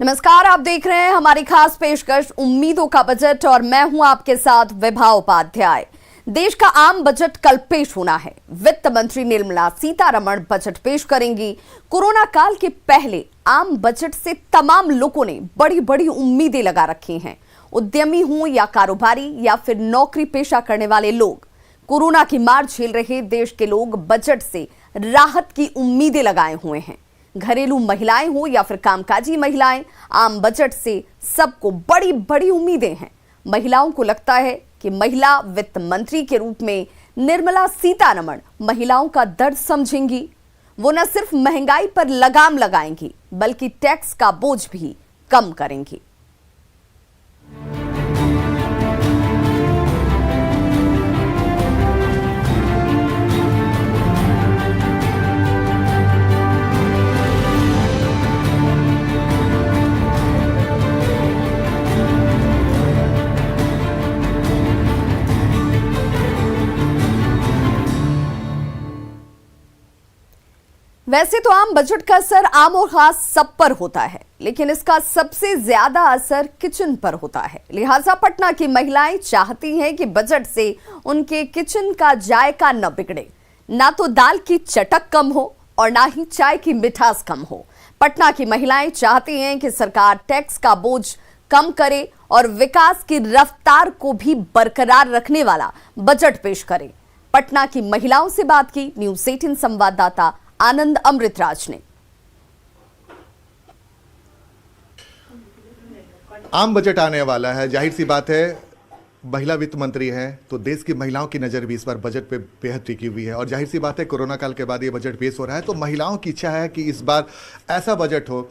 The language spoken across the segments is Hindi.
नमस्कार, आप देख रहे हैं हमारी खास पेशकश उम्मीदों का बजट और मैं हूं आपके साथ विभा उपाध्याय। देश का आम बजट कल पेश होना है। वित्त मंत्री निर्मला सीतारमण बजट पेश करेंगी। कोरोना काल के पहले आम बजट से तमाम लोगों ने बड़ी बड़ी उम्मीदें लगा रखी हैं। उद्यमी हों या कारोबारी या फिर नौकरी पेशा करने वाले लोग, कोरोना की मार झेल रहे देश के लोग बजट से राहत की उम्मीदें लगाए हुए हैं। घरेलू महिलाएं हो या फिर कामकाजी महिलाएं, आम बजट से सबको बड़ी बड़ी उम्मीदें हैं। महिलाओं को लगता है कि महिला वित्त मंत्री के रूप में निर्मला सीतारमण महिलाओं का दर्द समझेंगी। वो न सिर्फ महंगाई पर लगाम लगाएंगी बल्कि टैक्स का बोझ भी कम करेंगी। वैसे तो आम बजट का असर आम और खास सब पर होता है, लेकिन इसका सबसे ज्यादा असर किचन पर होता है। लिहाजा पटना की महिलाएं चाहती हैं कि बजट से उनके किचन का जायका न बिगड़े, ना तो दाल की चटक कम हो और ना ही चाय की मिठास कम हो। पटना की महिलाएं चाहती हैं कि सरकार टैक्स का बोझ कम करे और विकास की रफ्तार को भी बरकरार रखने वाला बजट पेश करे। पटना की महिलाओं से बात की न्यूज़ 18 संवाददाता आनंद अमृतराज ने। आम बजट आने वाला है, जाहिर सी बात है महिला वित्त मंत्री है तो देश की महिलाओं की नज़र भी इस बार बजट पे बेहद टिकी हुई है। और जाहिर सी बात है कोरोना काल के बाद ये बजट पेश हो रहा है तो महिलाओं की इच्छा है कि इस बार ऐसा बजट हो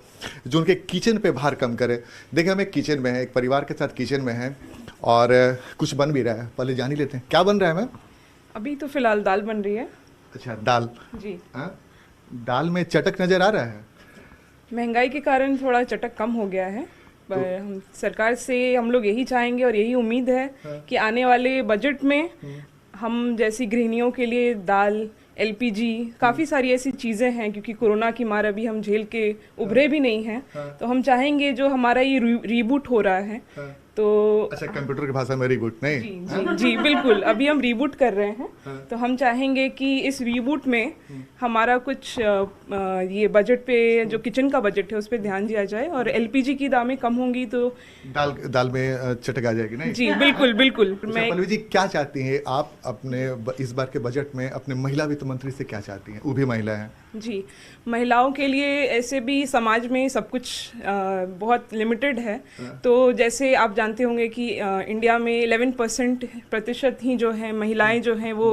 जो उनके किचन पे भार कम करे। देखिए, हम एक किचन में है, एक परिवार के साथ किचन में है और कुछ बन भी रहा है। पहले जान ही लेते हैं क्या बन रहा है। मैम, अभी तो फिलहाल दाल बन रही है। अच्छा, दाल जी। दाल में चटक नजर आ रहा है। महंगाई के कारण थोड़ा चटक कम हो गया है, पर हम सरकार से हम लोग यही चाहेंगे और यही उम्मीद है कि आने वाले बजट में हम जैसी गृहिणियों के लिए दाल, एलपीजी, काफ़ी सारी ऐसी चीज़ें हैं, क्योंकि कोरोना की मार अभी हम झेल के उभरे भी नहीं हैं। तो हम चाहेंगे जो हमारा ये रीबूट हो रहा है तो अच्छा, कंप्यूटर की भाषा में रीबूट नहीं। जी बिल्कुल, अभी हम रीबूट कर रहे हैं। तो हम चाहेंगे कि इस रीबूट में हमारा कुछ ये बजट पे जो किचन का बजट है उस पर ध्यान दिया जाए और एलपीजी की दामें कम होंगी तो दाल में चटक आ जाएगी। नहीं जी बिल्कुल बिल्कुल। मैं पल्लवी जी, क्या चाहती हैं आप अपने इस बार के बजट में अपने महिला वित्त मंत्री से क्या चाहती हैं? वो भी महिला हैं। जी, महिलाओं के लिए ऐसे भी समाज में सब कुछ बहुत लिमिटेड है। तो जैसे आप जानते होंगे कि इंडिया में 11% ही जो है महिलाएं जो हैं वो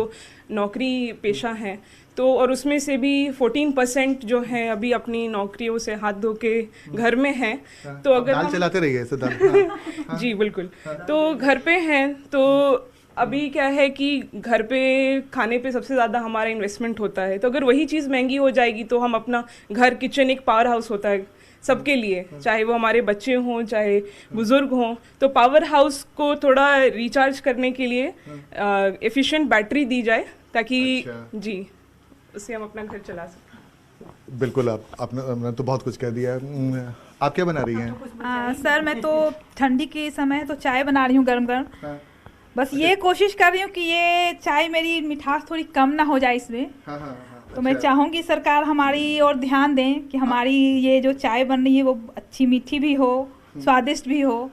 नौकरी पेशा हैं। तो और उसमें से भी 14% जो है अभी अपनी नौकरियों से हाथ धो के घर में हैं। तो अगर दाल चलाते रहिए ऐसे दाल। जी बिल्कुल। तो घर पे हैं तो अभी क्या है कि घर पे खाने पे सबसे ज़्यादा हमारा इन्वेस्टमेंट होता है। तो अगर वही चीज़ महंगी हो जाएगी तो हम अपना घर, किचन एक पावर हाउस होता है सबके लिए, चाहे वो हमारे बच्चे हों चाहे बुजुर्ग हों। तो पावर हाउस को थोड़ा रिचार्ज करने के लिए एफिशिएंट बैटरी दी जाए ताकि जी उससे हम अपना घर चला सकें। बिल्कुल, आपने तो बहुत कुछ कह दिया। आप क्या बना रही हैं? सर, मैं तो ठंडी के समय तो चाय बना रही हूँ गरम गरम। बस ये कोशिश कर रही हूँ कि ये चाय मेरी मिठास थोड़ी कम ना हो जाए इसमें। तो मैं चाहूँगी सरकार हमारी और ध्यान दें कि हमारी ये जो चाय बन रही है वो अच्छी मीठी भी हो, स्वादिष्ट भी हो।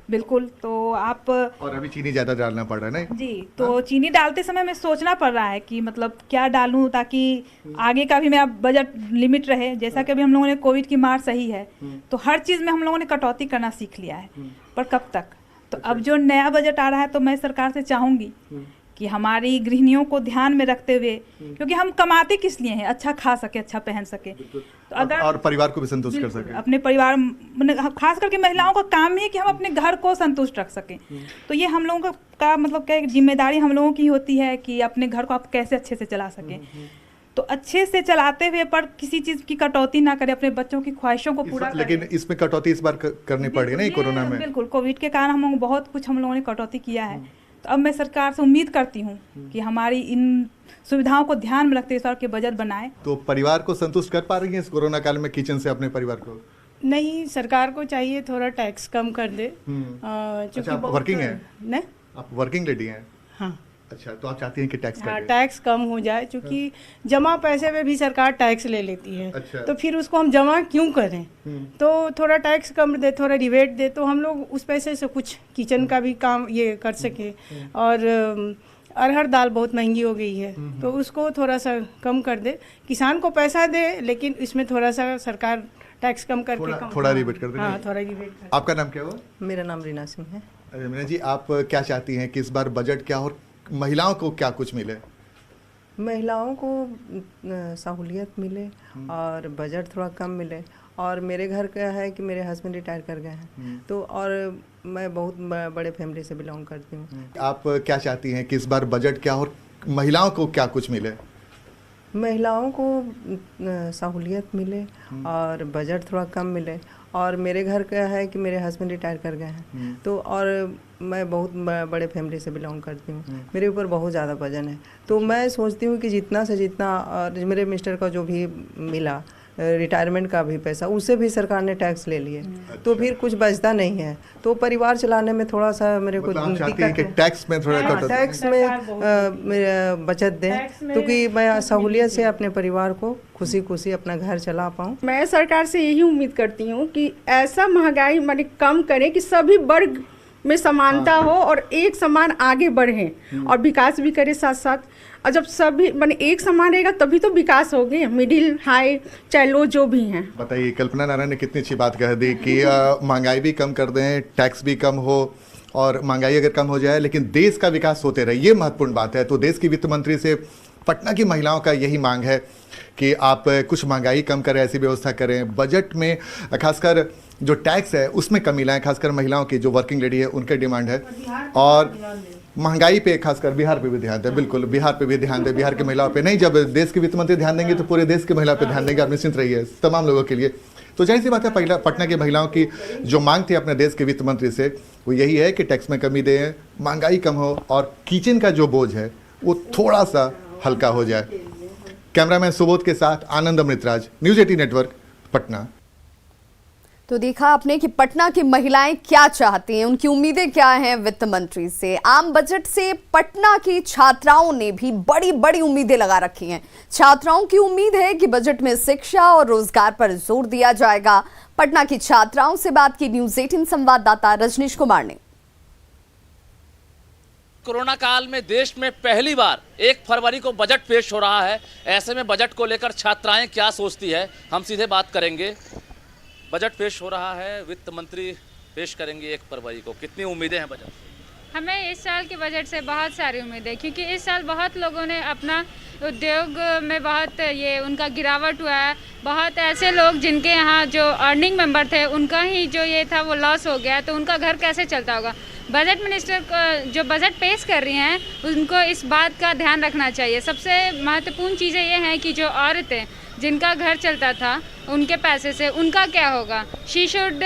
बिल्कुल। तो आप और अभी चीनी ज़्यादा डालना पड़ रहा है नहीं जी, तो चीनी डालते समय मैं सोचना पड़ रहा है कि मतलब क्या डालूं ताकि आगे का भी मेरा बजट लिमिट रहे। जैसा कि अभी हम लोगों ने कोविड की मार सही है तो हर चीज़ में हम लोगों ने कटौती करना सीख लिया है, पर कब तक। तो अब जो नया बजट आ रहा है तो मैं सरकार से चाहूँगी कि हमारी गृहिणियों को ध्यान में रखते हुए, क्योंकि हम कमाते किस लिए हैं, अच्छा खा सके, अच्छा पहन सके, तो अगर और परिवार को भी संतुष्ट कर सके। अपने परिवार, खास करके महिलाओं का काम ही है कि हम अपने घर को संतुष्ट रख सकें। तो ये हम लोगों का मतलब क्या जिम्मेदारी हम लोगों की होती है कि अपने घर को आप कैसे अच्छे से चला सकें। तो अच्छे से चलाते हुए पर किसी चीज की कटौती ना करें, अपने बच्चों की ख्वाहिशों को पूरा करें। लेकिन इसमें कटौती इस बार करनी पड़ी नहीं कोरोना में। बिल्कुल, कोविड के कारण हम लोग बहुत कुछ हम लोगों ने कटौती किया है। तो अब मैं सरकार से उम्मीद करती हूँ कि हमारी इन सुविधाओं को ध्यान में रखते हुए के बजट बनाए। तो परिवार को संतुष्ट कर पा रही है इस कोरोना काल में किचन से अपने परिवार को? नहीं, सरकार को चाहिए थोड़ा टैक्स कम कर दे। अच्छा, आप वर्किंग हैं? नहीं, आप वर्किंग लेडी हैं? हाँ अच्छा, तो आप चाहती हैं कि टैक्स हाँ, कटे? टैक्स कम हो जाए, क्योंकि जमा पैसे पे भी सरकार टैक्स ले लेती है। अच्छा। तो फिर उसको हम जमा क्यों करें? तो थोड़ा टैक्स कम दे, थोड़ा रिबेट दे, तो हम लोग उस पैसे से कुछ किचन का भी काम ये कर सके। और अरहर दाल बहुत महंगी हो गई है, तो उसको थोड़ा सा कम कर दे। किसान को पैसा दे, लेकिन इसमें थोड़ा सा सरकार टैक्स कम करके थोड़ा रिबेट कर दे। हाँ, थोड़ा रिबेट कर। आपका नाम क्या हुआ? मेरा नाम रीना सिंह है। अरे मीना जी, आप क्या चाहती हैं कि इस बार बजट क्या और महिलाओं को क्या कुछ मिले? महिलाओं को सहूलियत मिले और बजट थोड़ा कम मिले। और मेरे घर का है कि मेरे हस्बैंड रिटायर कर गए हैं, तो और मैं बहुत बड़े फैमिली से बिलोंग करती हूँ। आप क्या चाहती हैं कि इस बार बजट क्या और महिलाओं को क्या कुछ मिले? महिलाओं को सहूलियत मिले और बजट थोड़ा कम मिले। और मेरे घर का है कि मेरे हस्बैंड रिटायर कर गए हैं, तो और मैं बहुत बड़े फैमिली से बिलोंग करती हूँ। मेरे ऊपर बहुत ज़्यादा वजन है, तो मैं सोचती हूँ कि जितना से जितना, और मेरे मिस्टर का जो भी मिला रिटायरमेंट का भी पैसा, उससे भी सरकार ने टैक्स ले लिए। तो फिर कुछ बचता नहीं है, तो परिवार चलाने में थोड़ा सा मेरे को मतलब आप चाहती हैं कि टैक्स में थोड़ा कट? टैक्स में मेरा बचत दें, क्योंकि मैं सहूलियत से अपने परिवार को खुशी खुशी अपना घर चला पाऊँ। मैं सरकार से यही उम्मीद करती हूँ कि ऐसा महंगाई माने कम करें कि सभी वर्ग में समानता हो और एक समान आगे बढ़े और विकास भी करे साथ साथ। और जब सभी माने एक समान रहेगा तभी तो विकास होगी, मिडिल हाई चाहे लो जो भी हैं। बताइए, कल्पना नारायण ने कितनी अच्छी बात कह दी कि महंगाई भी कम कर दें, टैक्स भी कम हो, और महंगाई अगर कम हो जाए लेकिन देश का विकास होते रहे, ये महत्वपूर्ण बात है। तो देश की वित्त मंत्री से पटना की महिलाओं का यही मांग है कि आप कुछ महंगाई कम करें, ऐसी व्यवस्था करें। बजट में खासकर जो टैक्स है उसमें कमी लाएं, खासकर महिलाओं की जो वर्किंग लेडी है उनके डिमांड है। और महंगाई पे खासकर बिहार पे भी ध्यान दें, बिल्कुल बिहार पे भी ध्यान दें, बिहार की महिलाओं पे नहीं। जब देश के वित्त मंत्री ध्यान देंगे तो पूरे देश की महिला पे ध्यान देंगे, आप निश्चिंत रहिए, तमाम लोगों के लिए। तो जाहिर सी बात है, पटना की महिलाओं की जो मांग थी अपने देश के वित्त मंत्री से, वो यही है कि टैक्स में कमी दें, महंगाई कम हो और किचन का जो बोझ है वो थोड़ा सा हल्का हो जाए। कैमरामैन सुबोध के साथ आनंद अमृतराज, न्यूज़ 18 नेटवर्क, पटना। तो देखा आपने कि पटना की महिलाएं क्या चाहती हैं, उनकी उम्मीदें क्या हैं वित्त मंत्री से। आम बजट से पटना की छात्राओं ने भी बड़ी बड़ी उम्मीदें लगा रखी हैं। छात्राओं की उम्मीद है कि बजट में शिक्षा और रोजगार पर जोर दिया जाएगा। पटना की छात्राओं से बात की न्यूज़ 18 संवाददाता रजनीश कुमार ने। कोरोना काल में देश में पहली बार 1 फरवरी को बजट पेश हो रहा है। ऐसे में बजट को लेकर छात्राएं क्या सोचती है, हम सीधे बात करेंगे। बजट पेश हो रहा है, वित्त मंत्री पेश करेंगे 1 फरवरी को, कितनी उम्मीदें हैं बजट से? हमें इस साल के बजट से बहुत सारी उम्मीदें, क्योंकि इस साल बहुत लोगों ने अपना उद्योग में बहुत ये उनका गिरावट हुआ है। बहुत ऐसे लोग जिनके यहाँ जो अर्निंग मेंबर थे उनका ही जो ये था वो लॉस हो गया, तो उनका घर कैसे चलता होगा। बजट मिनिस्टर को जो बजट पेश कर रही हैं उनको इस बात का ध्यान रखना चाहिए। सबसे महत्वपूर्ण चीज़ें ये हैं कि जो औरतें जिनका घर चलता था उनके पैसे से उनका क्या होगा। She should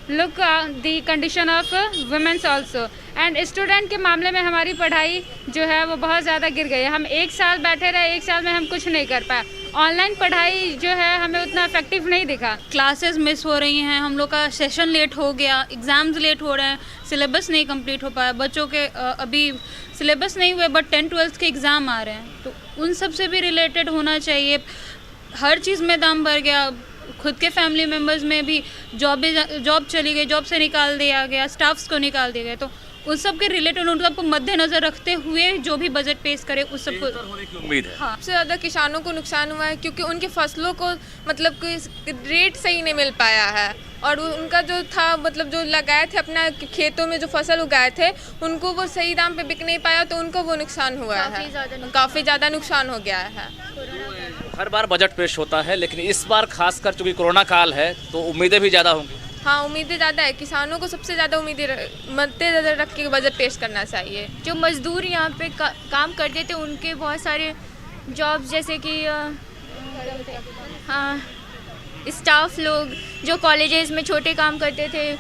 look the condition of womens also. And student के मामले में हमारी पढ़ाई जो है वो बहुत ज़्यादा गिर गई है। हम 1 साल बैठे रहे, 1 साल में हम कुछ नहीं कर पाए। ऑनलाइन पढ़ाई जो है हमें उतना इफेक्टिव नहीं दिखा। क्लासेस मिस हो रही हैं, हम लोग का सेशन लेट हो गया, एग्ज़ाम्स लेट हो रहे हैं, सिलेबस नहीं कंप्लीट हो पाया। बच्चों के अभी सिलेबस नहीं हुए बट 10th-12th के एग्ज़ाम आ रहे हैं, तो उन सब से भी रिलेटेड होना चाहिए। हर चीज़ में दाम बढ़ गया। खुद के फैमिली मेम्बर्स में भी जॉब चली गई, जॉब से निकाल दिया गया, स्टाफ्स को निकाल दिया गया। तो उन सब के रिलेटेड उन सबको मद्देनजर रखते हुए जो भी बजट पेश करे उस सबको होने की उम्मीद है। हाँ, सबसे ज़्यादा किसानों को नुकसान हुआ है, क्योंकि उनके फसलों को मतलब कोई रेट सही नहीं मिल पाया है। और उनका जो था मतलब जो लगाए थे अपना खेतों में जो फसल उगाए थे उनको वो सही दाम पे बिक नहीं पाया, तो उनको वो नुकसान हुआ है, काफ़ी ज़्यादा नुकसान हो गया है। हर बार बजट पेश होता है, लेकिन इस बार खासकर चूँकि कोरोना काल है तो उम्मीदें भी ज़्यादा होंगी। हाँ, उम्मीदें ज़्यादा है। किसानों को सबसे ज़्यादा उम्मीदें मद्देनजर रख के बजट पेश करना चाहिए। जो मजदूर यहाँ पे काम करते थे उनके बहुत सारे जॉब्स, जैसे कि हाँ, स्टाफ लोग जो कॉलेजेस में छोटे काम करते थे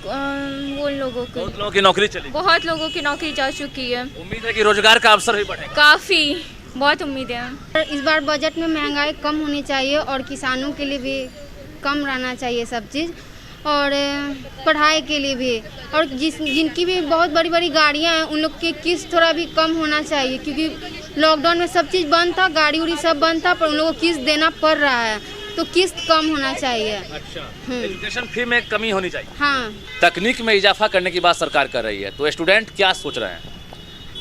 वो लोगों को बहुत लोगों की नौकरी चली, बहुत लोगों की नौकरी जा चुकी है। उम्मीद है कि रोजगार का अवसर भी बढ़ेगा। काफ़ी बहुत उम्मीदें हैं। इस बार बजट में महंगाई कम होनी चाहिए और किसानों के लिए भी कम रहना चाहिए सब चीज़, और पढ़ाई के लिए भी, और जिनकी भी बहुत बड़ी बड़ी गाड़ियाँ हैं उन लोग की किस्त थोड़ा भी कम होना चाहिए, क्योंकि लॉकडाउन में सब चीज़ बंद था, गाड़ी उड़ी सब बंद था, पर उन लोगों को किस्त देना पड़ रहा है, तो किस्त कम होना चाहिए। अच्छा, एजुकेशन फी में कमी होनी चाहिए। हाँ, तकनीक में इजाफा करने की बात सरकार कर रही है, तो स्टूडेंट क्या सोच रहे हैं?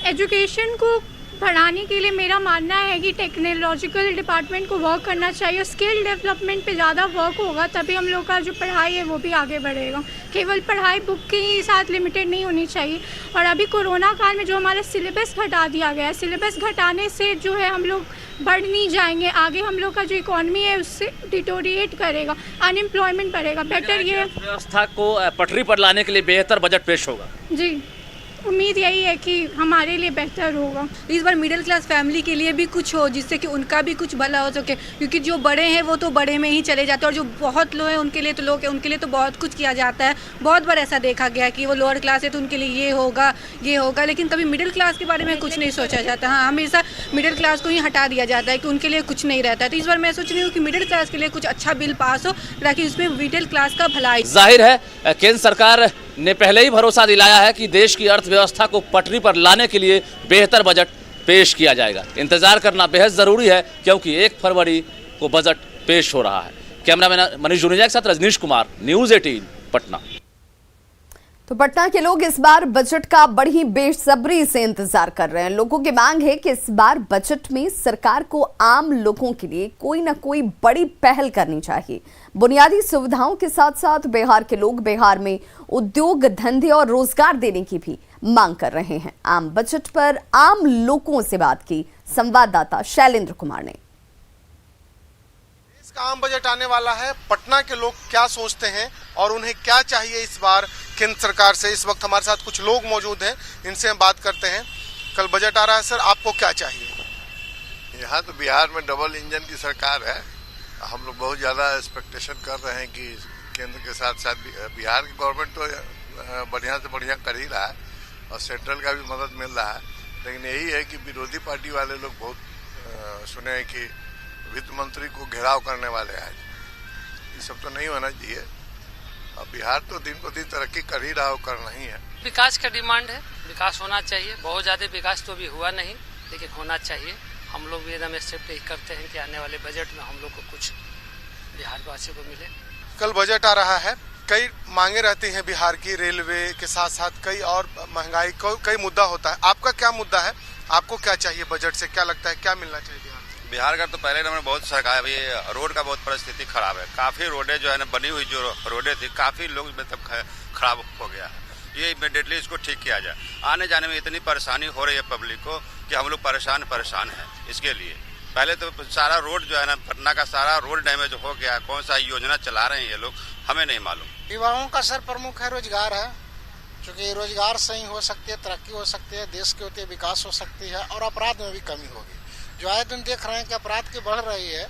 एजुकेशन को बढ़ाने के लिए मेरा मानना है कि टेक्नोलॉजिकल डिपार्टमेंट को वर्क करना चाहिए, स्किल डेवलपमेंट पे ज़्यादा वर्क होगा, तभी हम लोग का जो पढ़ाई है वो भी आगे बढ़ेगा। केवल पढ़ाई बुक के ही साथ लिमिटेड नहीं होनी चाहिए। और अभी कोरोना काल में जो हमारा सिलेबस घटा दिया गया है, सिलेबस घटाने से जो है हम लोग बढ़ नहीं जाएंगे आगे, हम लोग का जो इकॉनमी है उससे डिटोरिएट करेगा, अनएम्प्लॉयमेंट बढ़ेगा। बेटर ये व्यवस्था को पटरी पर लाने के लिए बेहतर बजट पेश होगा। जी, उम्मीद यही है कि हमारे लिए बेहतर होगा। इस बार मिडिल क्लास फैमिली के लिए भी कुछ हो, जिससे कि उनका भी कुछ भला हो सके, क्योंकि जो बड़े हैं वो तो बड़े में ही चले जाते हैं, और जो बहुत लो हैं उनके लिए तो लोग हैं, उनके लिए तो बहुत कुछ किया जाता है। बहुत बार ऐसा देखा गया कि वो लोअर क्लास है तो उनके लिए ये होगा, लेकिन कभी मिडिल क्लास के बारे में कुछ नहीं सोचा जाता। हाँ, हमेशा मिडिल क्लास को ही हटा दिया जाता है कि उनके लिए कुछ नहीं रहता है। तो इस बार मैं सोच रही हूँ कि मिडिल क्लास के लिए कुछ अच्छा बिल पास हो, ताकि उसमें मिडिल क्लास का भलाई। जाहिर है केंद्र सरकार ने पहले ही भरोसा दिलाया है कि देश की अर्थव्यवस्था को पटरी पर लाने के लिए बेहतर बजट पेश किया जाएगा। इंतजार करना बेहद जरूरी है, क्योंकि 1 फरवरी को बजट पेश हो रहा है। कैमरामैन मनीष जुनेजा के साथ रजनीश कुमार, न्यूज़ 18 पटना। तो पटना के लोग इस बार बजट का बड़ी बेसब्री से इंतजार कर रहे हैं। लोगों की मांग है कि इस बार बजट में सरकार को आम लोगों के लिए कोई ना कोई बड़ी पहल करनी चाहिए। बुनियादी सुविधाओं के साथ साथ बिहार के लोग बिहार में उद्योग धंधे और रोजगार देने की भी मांग कर रहे हैं। आम बजट पर आम लोगों से बात की संवाददाता शैलेंद्र कुमार ने। आम बजट आने वाला है, पटना के लोग क्या सोचते हैं और उन्हें क्या चाहिए इस बार केंद्र सरकार से। इस वक्त हमारे साथ कुछ लोग मौजूद हैं, इनसे हम बात करते हैं। कल बजट आ रहा है सर, आपको क्या चाहिए? यहाँ तो बिहार में डबल इंजन की सरकार है। हम लोग बहुत ज़्यादा एक्सपेक्टेशन कर रहे हैं कि केंद्र के साथ साथ बिहार की गवर्नमेंट तो बढ़िया से बढ़िया कर ही रहा है और सेंट्रल का भी मदद मिल रहा है, लेकिन यही है कि विरोधी पार्टी वाले लोग बहुत सुने हैं कि वित्त मंत्री को घेराव करने वाले हैं। ये सब तो नहीं होना चाहिए। अब बिहार तो दिन को दिन तरक्की कर ही रहा हो, करना ही है। विकास का डिमांड है, विकास होना चाहिए। बहुत ज़्यादा विकास तो अभी हुआ नहीं, लेकिन होना चाहिए। हम लोग भी एकदम एक्सेप्ट करते हैं कि आने वाले बजट में हम लोग को कुछ बिहार वासियों को मिले। कल बजट आ रहा है, कई मांगे रहती हैं बिहार की, रेलवे के साथ साथ कई और महंगाई कई मुद्दा होता है। आपका क्या मुद्दा है? आपको क्या चाहिए बजट से? क्या लगता है क्या मिलना चाहिए बिहार का? तो पहले नंबर बहुत सरकार अभी रोड का बहुत परिस्थिति खराब है। काफी रोडें जो है ना बनी हुई जो रोडें थी, काफी लोग मतलब खराब हो गया है। ये इमीडिएटली इसको ठीक किया जाए। आने जाने में इतनी परेशानी हो रही है पब्लिक को कि हम लोग परेशान हैं। इसके लिए पहले तो सारा रोड जो है ना, पटना का सारा रोड डैमेज हो गया। कौन सा योजना चला रहे हैं ये लोग, हमें नहीं मालूम। युवाओं का सर प्रमुख है रोजगार है, क्योंकि रोजगार से ही हो सकती है तरक्की, हो सकती है देश के होते विकास हो सकती है, और अपराध में भी कमी होगी। जो आए दिन देख रहे हैं कि अपराध की बढ़ रही है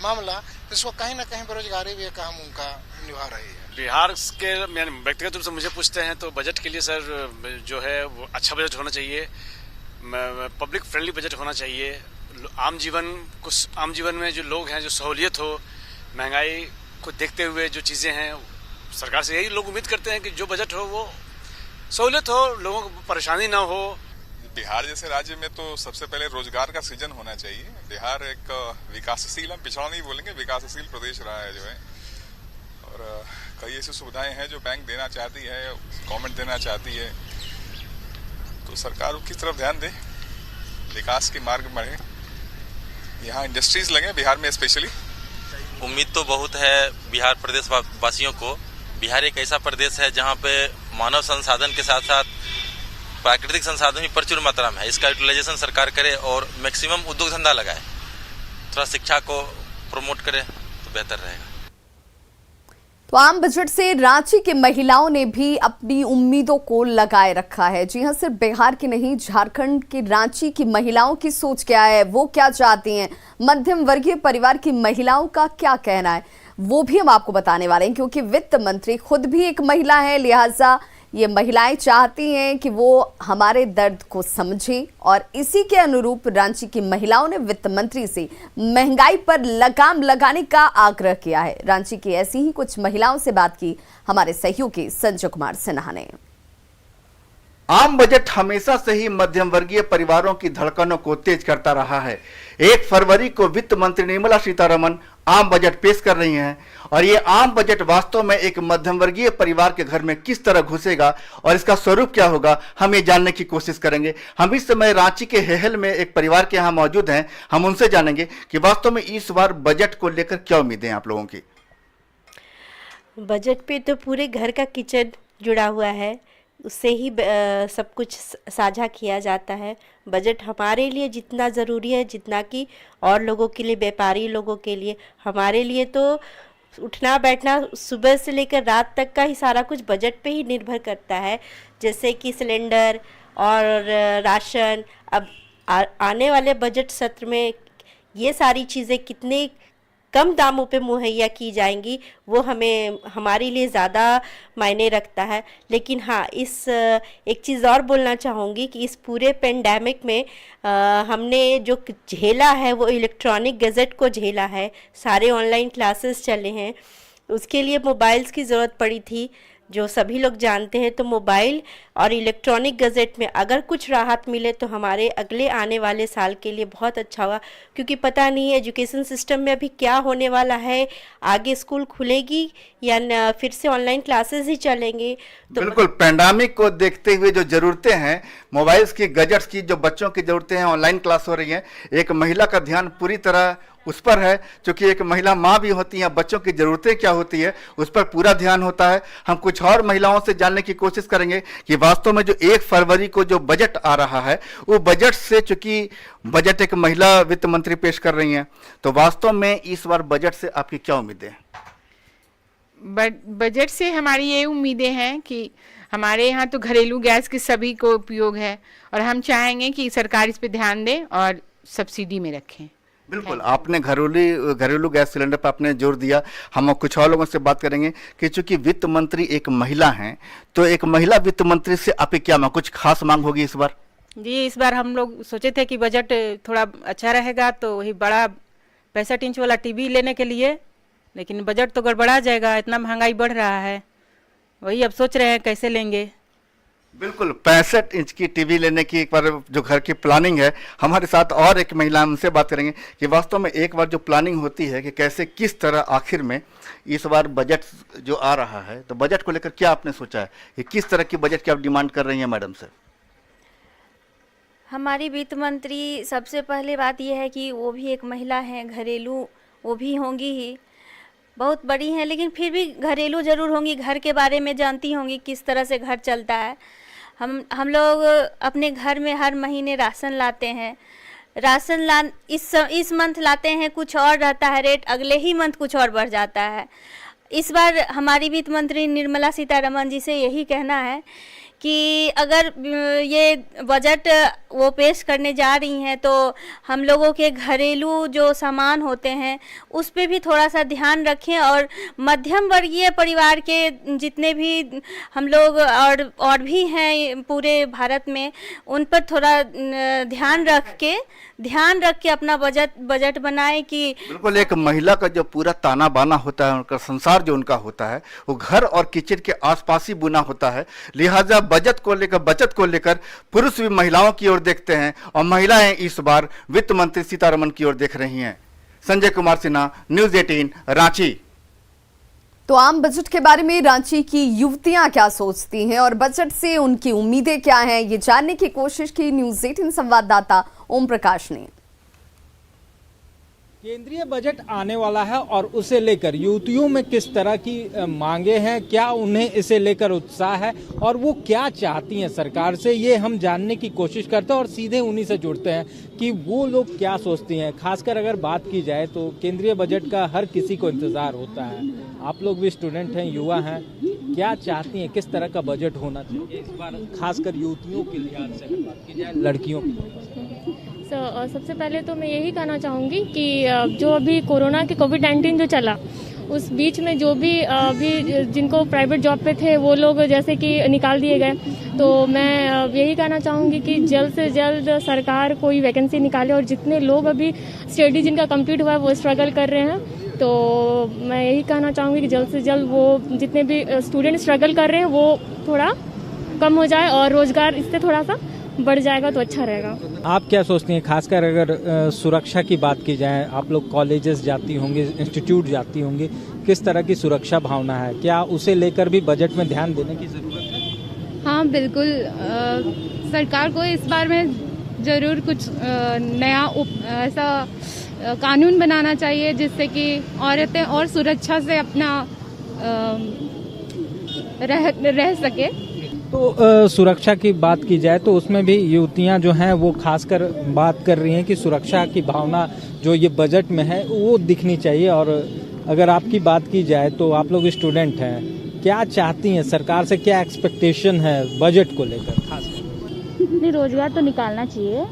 मामला, तो इसको कहीं ना कहीं बेरोजगारी भी एक काम उनका निभा रही है। बिहार के व्यक्तिगत रूप से मुझे पूछते हैं तो बजट के लिए सर जो है वो अच्छा बजट होना चाहिए, पब्लिक फ्रेंडली बजट होना चाहिए। आम जीवन में जो लोग हैं, जो सहूलियत हो, महंगाई को देखते हुए जो चीज़ें हैं, सरकार से यही लोग उम्मीद करते हैं कि जो बजट हो वो सहूलियत हो, लोगों को परेशानी ना हो। बिहार जैसे राज्य में तो सबसे पहले रोजगार का सृजन होना चाहिए। बिहार एक विकासशील, हम पिछड़ा नहीं बोलेंगे, विकासशील प्रदेश रहा है जो है, और कई ऐसी सुविधाएं हैं जो बैंक देना चाहती है, गवर्नमेंट देना चाहती है, तो सरकार किस तरफ ध्यान दे, विकास के मार्ग बढ़े, यहाँ इंडस्ट्रीज लगे बिहार में स्पेशली। उम्मीद तो बहुत है बिहार प्रदेश वासियों को। बिहार एक ऐसा प्रदेश है जहाँ पे मानव संसाधन के साथ साथ प्राकृतिक संसाधन भी प्रचुर मात्रा में है। इसका यूटिलाइजेशन सरकार करे और मैक्सिमम उद्योग धंधा लगाए, थोड़ा शिक्षा को प्रमोट करे तो बेहतर रहेगा। तो आम बजट से रांची के महिलाओं ने भी अपनी उम्मीदों को लगाए रखा है। जी हां, सिर्फ बिहार की नहीं, झारखंड के रांची की महिलाओं की सोच क्या है, वो क्या चाहती हैं, मध्यम वर्गीय परिवार की महिलाओं का क्या कहना है, वो भी हम आपको बताने वाले हैं, क्योंकि वित्त मंत्री खुद भी एक महिला है, लिहाजा ये महिलाएं चाहती हैं कि वो हमारे दर्द को समझें और इसी के अनुरूप रांची की महिलाओं ने वित्त मंत्री से महंगाई पर लगाम लगाने का आग्रह किया है। रांची की ऐसी ही कुछ महिलाओं से बात की हमारे सहयोगी संजय कुमार सिन्हा ने। आम बजट हमेशा से ही मध्यम वर्गीय परिवारों की धड़कनों को तेज करता रहा है। 1 फरवरी को वित्त मंत्री निर्मला सीतारमण आम बजट पेश कर रही हैं और ये आम बजट वास्तव में एक मध्यम वर्गीय परिवार के घर में किस तरह घुसेगा और इसका स्वरूप क्या होगा, हम ये जानने की कोशिश करेंगे। हम इस समय रांची के हेहल में एक परिवार के यहाँ मौजूद हैं। हम उनसे जानेंगे कि वास्तव में इस बार बजट को लेकर क्या उम्मीदें हैं आप लोगों की। बजट पे तो पूरे घर का किचन जुड़ा हुआ है, उससे ही सब कुछ साझा किया जाता है। बजट हमारे लिए जितना ज़रूरी है जितना कि और लोगों के लिए, व्यापारी लोगों के लिए, हमारे लिए तो उठना बैठना सुबह से लेकर रात तक का ही सारा कुछ बजट पे ही निर्भर करता है। जैसे कि सिलेंडर और राशन, अब आने वाले बजट सत्र में ये सारी चीज़ें कितने कम दामों पे मुहैया की जाएंगी वो हमारे लिए ज़्यादा मायने रखता है। लेकिन हाँ, एक चीज़ और बोलना चाहूँगी कि इस पूरे पेंडेमिक में हमने जो झेला है वो इलेक्ट्रॉनिक गज़ट को झेला है। सारे ऑनलाइन क्लासेस चले हैं, उसके लिए मोबाइल्स की ज़रूरत पड़ी थी, जो सभी लोग जानते हैं। तो मोबाइल और इलेक्ट्रॉनिक गज़ट में अगर कुछ राहत मिले तो हमारे अगले आने वाले साल के लिए बहुत अच्छा होगा, क्योंकि पता नहीं है एजुकेशन सिस्टम में अभी क्या होने वाला है। आगे स्कूल खुलेगी या फिर से ऑनलाइन क्लासेस ही चलेंगे। तो बिल्कुल, पैंडेमिक को देखते हुए जो ज़रूरतें हैं, मोबाइल्स की, गजट्स की, जो बच्चों की ज़रूरतें हैं, ऑनलाइन क्लास हो रही हैं, एक महिला का ध्यान पूरी तरह उस पर है, क्योंकि एक महिला माँ भी होती है, बच्चों की ज़रूरतें क्या होती है उस पर पूरा ध्यान होता है। हम कुछ और महिलाओं से जानने की कोशिश करेंगे कि वास्तव में जो 1 फरवरी को जो बजट आ रहा है वो बजट से, चूंकि बजट एक महिला वित्त मंत्री पेश कर रही हैं, तो वास्तव में इस बार बजट से आपकी क्या उम्मीदें हैं? बजट से हमारी ये उम्मीदें हैं कि हमारे यहाँ तो घरेलू गैस की सभी को उपयोग है और हम चाहेंगे कि सरकार इस पर ध्यान दे और सब्सिडी में रखें। बिल्कुल, आपने घरेलू गैस सिलेंडर पर आपने जोर दिया। हम कुछ और लोगों से बात करेंगे कि चूंकि वित्त मंत्री एक महिला हैं, तो एक महिला वित्त मंत्री से आपकी क्या मांग, कुछ खास मांग होगी इस बार? जी, इस बार हम लोग सोचे थे कि बजट थोड़ा अच्छा रहेगा तो वही बड़ा 65 इंच वाला टीवी लेने के लिए, लेकिन बजट तो गड़बड़ा जाएगा, इतना महंगाई बढ़ रहा है। वही अब सोच रहे हैं कैसे लेंगे। बिल्कुल, 65 इंच की टीवी लेने की एक बार जो घर की प्लानिंग है, हमारे साथ और एक महिला, उनसे बात करेंगे कि वास्तव में एक बार जो प्लानिंग होती है कि कैसे किस तरह आखिर में इस बार बजट जो आ रहा है, तो बजट को लेकर क्या आपने सोचा है कि किस तरह की बजट की आप डिमांड कर रही हैं मैडम से? हमारी वित्त मंत्री, सबसे पहले बात यह है कि वो भी एक महिला हैं, घरेलू वो भी होंगी ही, बहुत बड़ी हैं, लेकिन फिर भी घरेलू ज़रूर होंगी, घर के बारे में जानती होंगी किस तरह से घर चलता है। हम लोग अपने घर में हर महीने राशन लाते हैं। राशन इस मंथ लाते हैं, कुछ और रहता है रेट, अगले ही मंथ कुछ और बढ़ जाता है। इस बार हमारी वित्त मंत्री निर्मला सीतारमण जी से यही कहना है कि अगर ये बजट वो पेश करने जा रही हैं तो हम लोगों के घरेलू जो सामान होते हैं उस पे भी थोड़ा सा ध्यान रखें और मध्यम वर्गीय परिवार के जितने भी हम लोग और भी हैं पूरे भारत में, उन पर थोड़ा ध्यान रख के अपना बजट बनाए। कि बिल्कुल, एक महिला का जो पूरा ताना बाना होता है, उनका संसार जो उनका होता है वो घर और किचन के आसपास ही बुना होता है। लिहाजा बजट को लेकर, बचत को लेकर पुरुष भी महिलाओं की ओर देखते हैं और महिलाएं इस बार वित्त मंत्री सीतारमण की ओर देख रही हैं। संजय कुमार सिन्हा, न्यूज़ 18, रांची। तो आम बजट के बारे में रांची की युवतियां क्या सोचती हैं और बजट से उनकी उम्मीदें क्या हैं, ये जानने की कोशिश की न्यूज़ 18 संवाददाता ओम प्रकाश ने। केंद्रीय बजट आने वाला है और उसे लेकर युवतियों में किस तरह की मांगे हैं, क्या उन्हें इसे लेकर उत्साह है और वो क्या चाहती हैं सरकार से, ये हम जानने की कोशिश करते हैं और सीधे उन्हीं से जुड़ते हैं कि वो लोग क्या सोचती हैं। खासकर अगर बात की जाए तो केंद्रीय बजट का हर किसी को इंतजार होता है। आप लोग भी स्टूडेंट हैं, युवा हैं, क्या चाहती हैं, किस तरह का बजट होना चाहिए इस बार, खासकर युवतियों के लिहाज से बात की जाए, लड़कियों की? सबसे पहले तो मैं यही कहना चाहूँगी कि जो अभी कोरोना के कोविड-19 जो चला उस बीच में जो भी अभी जिनको प्राइवेट जॉब पे थे वो लोग जैसे कि निकाल दिए गए। तो मैं यही कहना चाहूँगी कि जल्द से जल्द सरकार कोई वैकेंसी निकाले और जितने लोग अभी स्टडी जिनका कंप्लीट हुआ है वो स्ट्रगल कर रहे हैं, तो मैं यही कहना चाहूँगी कि जल्द से जल्द वो जितने भी स्टूडेंट स्ट्रगल कर रहे हैं वो थोड़ा कम हो जाए और रोजगार इससे थोड़ा सा बढ़ जाएगा तो अच्छा रहेगा। आप क्या सोचती हैं, खासकर अगर सुरक्षा की बात की जाए, आप लोग कॉलेजेस जाती होंगी, इंस्टीट्यूट जाती होंगी, किस तरह की सुरक्षा भावना है, क्या उसे लेकर भी बजट में ध्यान देने की जरूरत है? हाँ बिल्कुल, सरकार को इस बार में ज़रूर कुछ नया ऐसा कानून बनाना चाहिए जिससे कि औरतें और सुरक्षा से अपना रह सके। तो सुरक्षा की बात की जाए तो उसमें भी युवतियां जो हैं वो खासकर बात कर रही हैं कि सुरक्षा की भावना जो ये बजट में है वो दिखनी चाहिए। और अगर आपकी बात की जाए तो आप लोग स्टूडेंट हैं, क्या चाहती हैं सरकार से, क्या एक्सपेक्टेशन है बजट को लेकर? नहीं, रोजगार तो निकालना चाहिए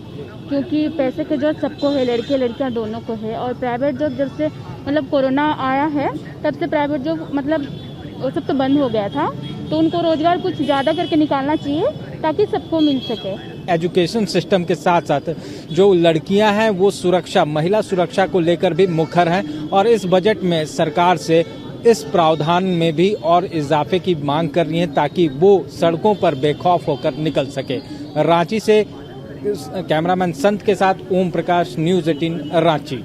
क्योंकि पैसे की जरूरत सबको है, लड़के लड़कियां दोनों को है। और प्राइवेट जॉब जब से मतलब कोरोना आया है तब से प्राइवेट जॉब मतलब वो सब तो बंद हो गया था, तो उनको रोजगार कुछ ज़्यादा करके निकालना चाहिए ताकि सबको मिल सके। एजुकेशन सिस्टम के साथ साथ जो लड़कियां हैं वो सुरक्षा, महिला सुरक्षा को लेकर भी मुखर हैं और इस बजट में सरकार से इस प्रावधान में भी और इजाफे की मांग कर रही हैं ताकि वो सड़कों पर बेखौफ होकर निकल सके। रांची से कैमरामैन संत के साथ ओम प्रकाश, न्यूज़ 18 रांची।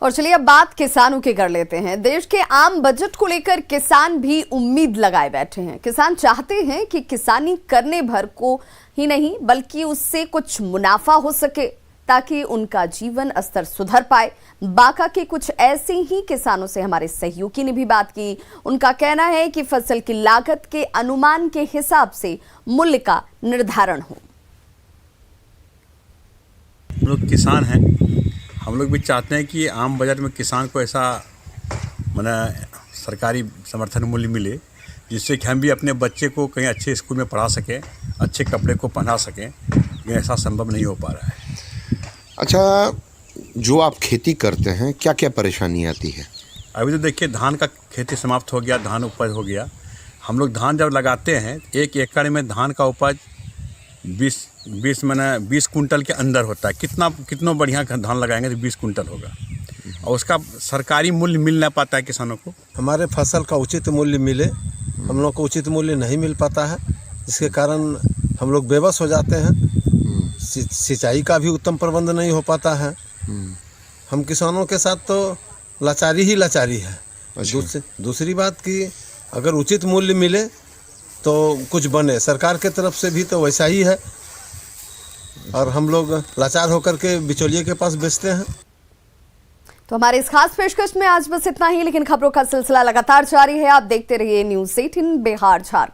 और चलिए अब बात किसानों की कर लेते हैं। देश के आम बजट को लेकर किसान भी उम्मीद लगाए बैठे हैं। किसान चाहते हैं कि किसानी करने भर को ही नहीं बल्कि उससे कुछ मुनाफा हो सके ताकि उनका जीवन स्तर सुधर पाए। बांका के कुछ ऐसे ही किसानों से हमारे सहयोगी ने भी बात की। उनका कहना है कि फसल की लागत के अनुमान के हिसाब से मूल्य का निर्धारण हो। हम लोग किसान हैं, हम लोग भी चाहते हैं कि आम बजट में किसान को ऐसा माने सरकारी समर्थन मूल्य मिले जिससे कि हम भी अपने बच्चे को कहीं अच्छे स्कूल में पढ़ा सकें, अच्छे कपड़े को पहना सकें। ये ऐसा संभव नहीं हो पा रहा है। अच्छा, जो आप खेती करते हैं क्या क्या परेशानी आती है? अभी तो देखिए धान का खेती समाप्त हो गया, धान उपज हो गया। हम लोग धान जब लगाते हैं 1 एकड़ में धान का उपज 20 कुंटल के अंदर होता है। कितना बढ़िया धान लगाएंगे तो 20 कुंटल होगा और उसका सरकारी मूल्य मिल ना पाता है किसानों को। हमारे फसल का उचित मूल्य मिले, हम लोग को उचित मूल्य नहीं मिल पाता है, जिसके कारण हम लोग बेबस हो जाते हैं। सिंचाई का भी उत्तम प्रबंध नहीं हो पाता है। हम किसानों के साथ तो लाचारी ही लाचारी है। दूसरी बात कि अगर उचित मूल्य मिले तो कुछ बने, सरकार के तरफ से भी तो वैसा ही है और हम लोग लाचार होकर के बिचौलिए के पास बेचते हैं। तो हमारे इस खास पेशकश में आज बस इतना ही, लेकिन खबरों का सिलसिला लगातार जारी है। आप देखते रहिए न्यूज़ 18 बिहार झारखंड।